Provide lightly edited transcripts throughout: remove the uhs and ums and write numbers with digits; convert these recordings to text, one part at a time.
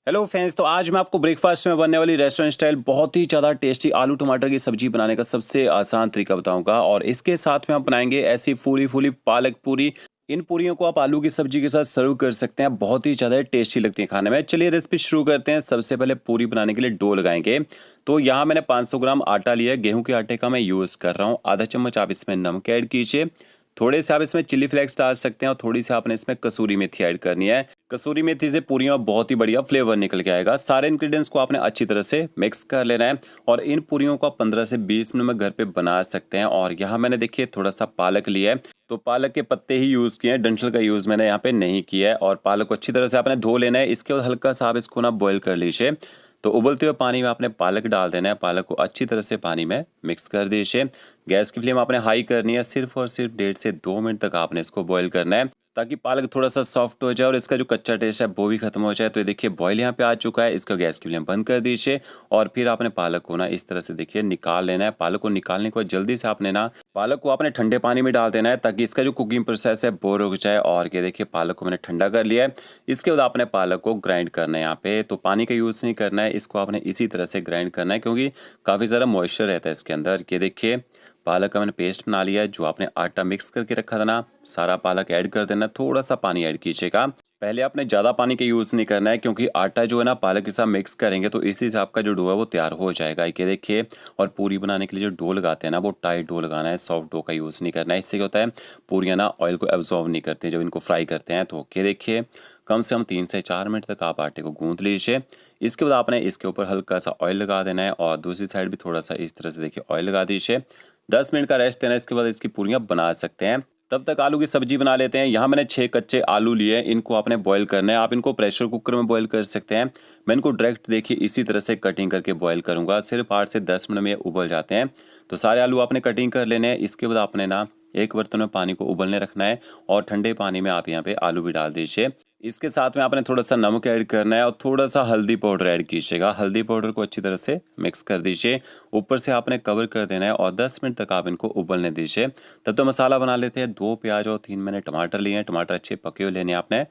Hello friends, तो आज मैं आपको ब्रेकफास्ट में बनने वाली रेस्टोरेंट स्टाइल बहुत ही ज़्यादा टेस्टी आलू टमाटर की सब्जी बनाने का सबसे आसान तरीका बताऊंगा। और इसके साथ में आप बनाएंगे ऐसी फूली फूली पालक पूरी। इन पूरियों को आप आलू की सब्जी के साथ सर्व कर सकते हैं, बहुत ही ज़्यादा टेस्टी लगती है खाने में। चलिए रेसिपी शुरू करते हैं। सबसे पहले पूरी बनाने के लिए डो लगाएंगे। तो यहाँ मैंने 500 ग्राम आटा लिया है, गेहूं के आटे का मैं यूज़ कर रहा हूँ। आधा चम्मच आप इसमें नमक ऐड कीजिए। थोड़े से आप इसमें चिली फ्लेक्स डाल सकते हैं और थोड़ी सी आपने इसमें कसूरी मेथी ऐड करनी है। कसूरी मेथी से पूरियों में बहुत ही बढ़िया फ्लेवर निकल के आएगा। सारे इंग्रेडिएंट्स को आपने अच्छी तरह से मिक्स कर लेना है और इन पूरियों को आप 15 से 20 मिनट में घर पे बना सकते हैं। और यहाँ मैंने देखिए थोड़ा सा पालक लिया है, तो पालक के पत्ते ही यूज़ किए हैं, डंठल का यूज़ मैंने यहाँ पे नहीं किया है। और पालक को अच्छी तरह से आपने धो लेना है। इसके बाद हल्का सा आप इसको ना बॉईल कर लीजिए। तो उबलते हुए पानी में आपने पालक डाल देना है। पालक को अच्छी तरह से पानी में मिक्स कर दीजिए। गैस की फ्लेम आपने हाई करनी है। सिर्फ और सिर्फ 1.5 से 2 मिनट तक आपने इसको बॉईल करना है, ताकि पालक थोड़ा सा सॉफ्ट हो जाए और इसका जो कच्चा टेस्ट है वो भी खत्म हो जाए। तो ये देखिए बॉईल यहाँ पे आ चुका है। इसका गैस की फ्लेम बंद कर दीजिए और फिर आपने पालक को ना इस तरह से देखिए निकाल लेना है। पालक को निकालने के बाद जल्दी से आपने ना पालक को आपने ठंडे पानी में डाल देना है, ताकि इसका जो कुकिंग प्रोसेस है वो रुक जाए। और ये देखिए पालक को मैंने ठंडा कर लिया है। इसके बाद आपने पालक को ग्राइंड करना है। यहाँ पे तो पानी का यूज़ नहीं करना है, इसको आपने इसी तरह से ग्राइंड करना है, क्योंकि काफ़ी ज़्यादा मॉइस्चर रहता है इसके अंदर। ये देखिए पालक का मैंने पेस्ट बना लिया है। जो आपने आटा मिक्स करके रखा था ना, सारा पालक ऐड कर देना। थोड़ा सा पानी ऐड कीजिएगा। पहले आपने ज़्यादा पानी का यूज़ नहीं करना है, क्योंकि आटा जो है ना पालक के साथ मिक्स करेंगे तो इसी से आपका जो डो है वो तैयार हो जाएगा। ये देखिए, और पूरी बनाने के लिए जो डो लगाते हैं ना, वो टाइट डो लगाना है, सॉफ्ट डो का यूज़ नहीं करना है। इससे क्या होता है, पूरियाँ ना ऑयल को एब्जॉर्व नहीं करती जब इनको फ्राई करते हैं। तो ये देखिए कम से कम 3 से 4 मिनट तक आप आटे को गूंथ लीजिए। इसके बाद आपने इसके ऊपर हल्का सा ऑयल लगा देना है और दूसरी साइड भी थोड़ा सा इस तरह से देखिए ऑयल लगा दीजिए। 10 मिनट का रेस्ट देना है। इसके बाद इसकी पूरियाँ बना सकते हैं। तब तक आलू की सब्जी बना लेते हैं। यहाँ मैंने 6 कच्चे आलू लिए हैं, इनको आपने बॉईल करना है। आप इनको प्रेशर कुकर में बॉईल कर सकते हैं। मैं इनको डायरेक्ट देखिए इसी तरह से कटिंग करके बॉईल करूँगा। सिर्फ 8 से 10 मिनट में ये उबल जाते हैं। तो सारे आलू आपने कटिंग कर लेने हैं। इसके बाद आपने ना एक बर्तन में पानी को उबलने रखना है और ठंडे पानी में आप यहाँ पे आलू भी डाल दीजिए। इसके साथ में आपने थोड़ा सा नमक ऐड करना है और थोड़ा सा हल्दी पाउडर ऐड कीजिएगा। हल्दी पाउडर को अच्छी तरह से मिक्स कर दीजिए। ऊपर से आपने कवर कर देना है और 10 मिनट तक आप इनको उबलने दीजिए। तब तो मसाला बना लेते हैं। 2 प्याज और 3 मैंने टमाटर लिए हैं। टमाटर अच्छे पके हुए लेने हैं आपने।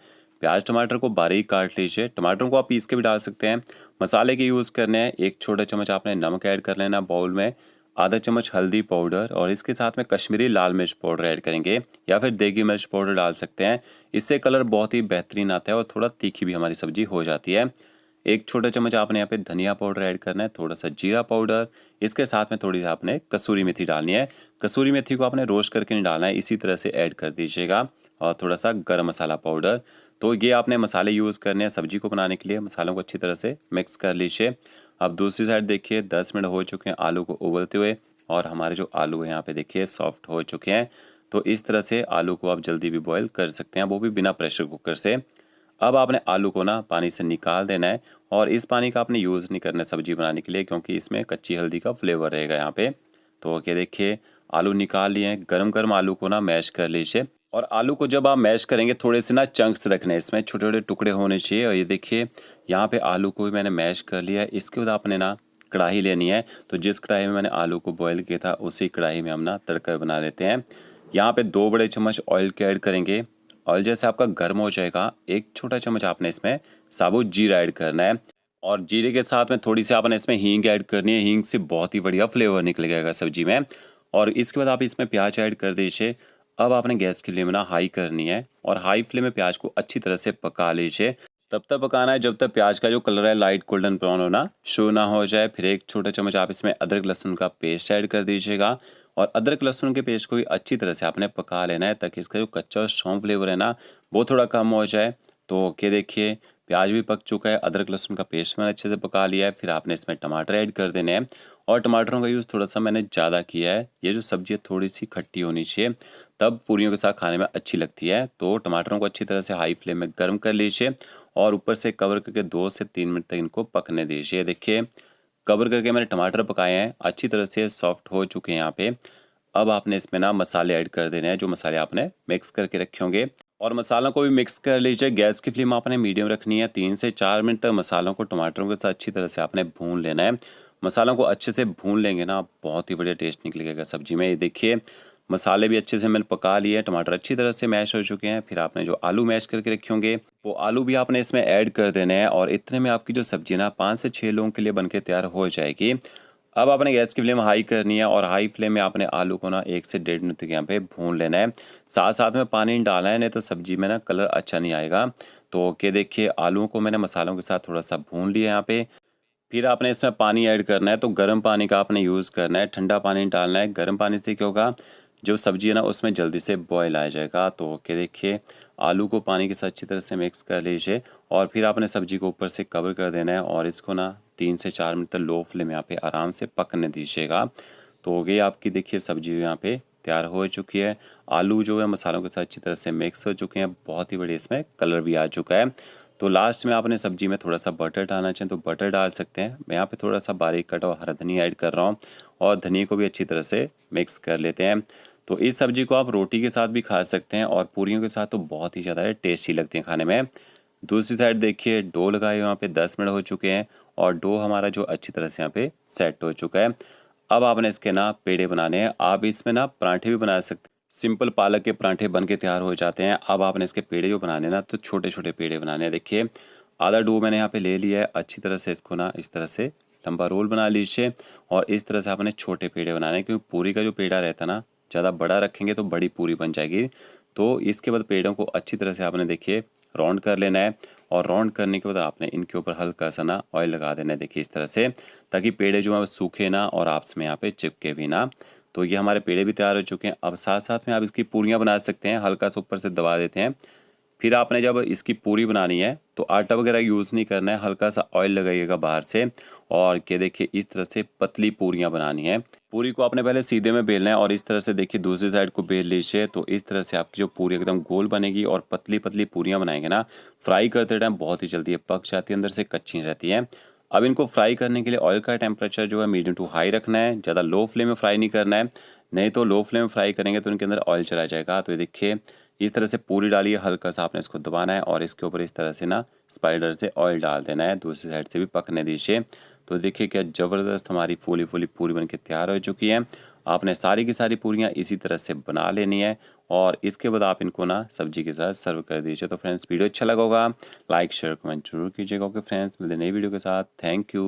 प्याज टमाटर को बारीक काट लीजिए। टमाटरों को आप पीस के भी डाल सकते हैं। मसाले के यूज़ करने हैं। 1 छोटा चम्मच आपने नमक ऐड कर लेना बाउल में। आधा चम्मच हल्दी पाउडर और इसके साथ में कश्मीरी लाल मिर्च पाउडर ऐड करेंगे, या फिर देगी मिर्च पाउडर डाल सकते हैं। इससे कलर बहुत ही बेहतरीन आता है और थोड़ा तीखी भी हमारी सब्जी हो जाती है। 1 छोटा चम्मच आपने यहाँ पे धनिया पाउडर ऐड करना है, थोड़ा सा जीरा पाउडर। इसके साथ में थोड़ी सी आपने कसूरी मेथी डालनी है। कसूरी मेथी को आपने रोस्ट करके नहीं डालना है, इसी तरह से ऐड कर दीजिएगा। और थोड़ा सा गरम मसाला पाउडर। तो ये आपने मसाले यूज़ करने हैं सब्जी को बनाने के लिए। मसालों को अच्छी तरह से मिक्स कर लीजिए। अब दूसरी साइड देखिए 10 मिनट हो चुके हैं आलू को उबलते हुए, और हमारे जो आलू है यहाँ पे देखिए सॉफ्ट हो चुके हैं। तो इस तरह से आलू को आप जल्दी भी बॉईल कर सकते हैं, वो भी बिना प्रेशर कुकर से। अब आपने आलू को ना पानी से निकाल देना है और इस पानी का आपने यूज़ नहीं करना है सब्जी बनाने के लिए, क्योंकि इसमें कच्ची हल्दी का फ्लेवर रहेगा यहाँ पे। तो क्या देखिए आलू निकाल लिए हैं। गरम गरम आलू को ना मैश कर लीजिए। और आलू को जब आप मैश करेंगे थोड़े से ना चंक्स रखने हैं, इसमें छोटे छोटे टुकड़े होने चाहिए। और ये देखिए यहाँ पे आलू को भी मैंने मैश कर लिया है। इसके बाद आपने ना कढ़ाई लेनी है। तो जिस कढ़ाई में मैंने आलू को बॉईल किया था उसी कढ़ाई में हम ना तड़का बना लेते हैं। यहाँ पे 2 बड़े चम्मच ऑयल के ऐड करेंगे। ऑयल जैसे आपका गर्म हो जाएगा, 1 छोटा चम्मच आपने इसमें साबुत जीरा ऐड करना है। और जीरे के साथ में थोड़ी सी आपने इसमें हींग ऐड करनी है। हींग से बहुत ही बढ़िया फ्लेवर निकल जाएगा सब्जी में। और इसके बाद आप इसमें प्याज ऐड कर दीजिए। अब आपने गैस की फ्लेम ना हाई करनी है और हाई फ्लेम में प्याज को अच्छी तरह से पका लीजिए। तब तक पकाना है जब तक प्याज का जो कलर है लाइट गोल्डन ब्राउन होना शुरू ना हो जाए। फिर 1 छोटा चम्मच आप इसमें अदरक लहसुन का पेस्ट ऐड कर दीजिएगा। और अदरक लहसुन के पेस्ट को भी अच्छी तरह से आपने पका लेना है, ताकि इसका जो कच्चा और स्ट्रॉन्ग फ्लेवर है ना वो थोड़ा कम हो जाए। तो ये देखिए प्याज भी पक चुका है, अदरक लहसुन का पेस्ट मैंने अच्छे से पका लिया है। फिर आपने इसमें टमाटर ऐड कर देने हैं और टमाटरों का यूज़ थोड़ा सा मैंने ज़्यादा किया है। ये जो सब्ज़ी है थोड़ी सी खट्टी होनी चाहिए, तब पूरियों के साथ खाने में अच्छी लगती है। तो टमाटरों को अच्छी तरह से हाई फ्लेम में गर्म कर लीजिए और ऊपर से कवर करके 2 से 3 मिनट तक इनको पकने दीजिए। देखिए कवर करके मैंने टमाटर पकाए हैं, अच्छी तरह से सॉफ्ट हो चुके हैं यहाँ पे। अब आपने इसमें ना मसाले ऐड कर देने हैं, जो मसाले आपने मिक्स करके रखे होंगे। और मसालों को भी मिक्स कर लीजिए। गैस की फ्लेम आपने मीडियम रखनी है। 3 से 4 मिनट तक मसालों को टमाटरों के साथ अच्छी तरह से आपने भून लेना है। मसालों को अच्छे से भून लेंगे ना, बहुत ही बढ़िया टेस्ट निकलेगा सब्जी में। ये देखिए मसाले भी अच्छे से मैंने पका लिए, टमाटर अच्छी तरह से मैश हो चुके हैं। फिर आपने जो आलू मैश करके रखे होंगे वो आलू भी आपने इसमें ऐड कर देने हैं और इतने में आपकी जो सब्जी ना 5 से 6 लोगों के लिए बनके तैयार हो जाएगी। अब आपने गैस की फ्लेम हाई करनी है और हाई फ्लेम में आपने आलू को ना 1 से 1.5 मिनट तक यहाँ पे भून लेना है। साथ साथ में पानी डालना है, नहीं तो सब्जी में ना कलर अच्छा नहीं आएगा। तो कि देखिए आलू को मैंने मसालों के साथ थोड़ा सा भून लिया यहाँ पे। फिर आपने इसमें पानी ऐड करना है, तो गर्म पानी का आपने यूज़ करना है, ठंडा पानी नहीं डालना है। गर्म पानी से क्या होगा, जो सब्जी है ना उसमें जल्दी से बॉयल आ जाएगा। तो कि देखिए आलू को पानी के साथ अच्छी तरह से मिक्स कर लीजिए और फिर आपने सब्जी को ऊपर से कवर कर देना है और इसको ना 3 से 4 मिनट तक लो फ्लेम यहाँ पे आराम से पकने दीजिएगा। तो ये आपकी देखिए सब्जी यहाँ पे तैयार हो चुकी है। आलू जो है मसालों के साथ अच्छी तरह से मिक्स हो चुके हैं, बहुत ही बढ़िया इसमें कलर भी आ चुका है। तो लास्ट में आपने सब्जी में थोड़ा सा बटर डालना चाहें तो बटर डाल सकते हैं। मैं यहाँ पे थोड़ा सा बारीक कटा हुआ हरा धनिया ऐड कर रहा हूँ और धनिया को भी अच्छी तरह से मिक्स कर लेते हैं। तो इस सब्जी को आप रोटी के साथ भी खा सकते हैं और पूरियों के साथ तो बहुत ही ज़्यादा टेस्टी लगती है खाने में। दूसरी साइड देखिए डो लगाए यहाँ पे 10 मिनट हो चुके हैं और डो हमारा जो अच्छी तरह से यहाँ पे सेट हो चुका है। अब आपने इसके ना पेड़े बनाने हैं। आप इसमें ना पराठे भी बना सकते हैं। सिंपल पालक के पराठे बन के तैयार हो जाते हैं। अब आपने इसके पेड़े जो बनाने हैं ना, तो छोटे छोटे पेड़े बनाने हैं। देखिए आधा डो मैंने यहाँ पे ले लिया है। अच्छी तरह से इसको ना इस तरह से लंबा रोल बना लीजिए और इस तरह से आपने छोटे पेड़े बनाने हैं, क्योंकि पूरी का जो पेड़ा रहता है ना, ज़्यादा बड़ा रखेंगे तो बड़ी पूरी बन जाएगी। तो इसके बाद पेड़ों को अच्छी तरह से आपने देखिए राउंड कर लेना है और राउंड करने के बाद आपने इनके ऊपर हल्का सा ना ऑयल लगा देना है, देखिए इस तरह से, ताकि पेड़े जो है सूखे ना और आपस में यहाँ पे चिपके भी ना। तो ये हमारे पेड़े भी तैयार हो चुके हैं। अब साथ साथ में आप इसकी पूरियाँ बना सकते हैं। हल्का सा ऊपर से दबा देते हैं। फिर आपने जब इसकी पूरी बनानी है तो आटा वगैरह यूज़ नहीं करना है, हल्का सा ऑयल लगाइएगा बाहर से और ये देखिए इस तरह से पतली पूरियाँ बनानी है। पूरी को आपने पहले सीधे में बेलना है और इस तरह से देखिए दूसरी साइड को बेल लीजिए। तो इस तरह से आपकी जो पूरी एकदम गोल बनेगी और पतली पतली पूरियाँ बनाएंगे ना, फ्राई करते टाइम बहुत ही जल्दी ये पक जाती है, अंदर से कच्ची नहीं रहती है। अब इनको फ्राई करने के लिए ऑयल का टेम्परेचर जो है मीडियम टू हाई रखना है, ज़्यादा लो फ्लेम में फ्राई नहीं करना है, नहीं तो लो फ्लेम में फ्राई करेंगे तो इनके अंदर ऑयल चला जाएगा। तो ये देखिए इस तरह से पूरी डालिए, हल्का सा आपने इसको दबाना है और इसके ऊपर इस तरह से ना स्पाइडर से ऑयल डाल देना है, दूसरी साइड से भी पकने दीजिए। तो देखिए क्या ज़बरदस्त हमारी फूली फूली पूरी बनके तैयार हो चुकी है। आपने सारी की सारी पूरियाँ इसी तरह से बना लेनी है और इसके बाद आप इनको ना सब्जी के साथ सर्व कर दीजिए। तो फ्रेंड्स वीडियो अच्छा लगा होगा लाइक शेयर कमेंट जरूर कीजिएगा। ओके फ्रेंड्स, मिलते नई वीडियो के साथ। Thank you.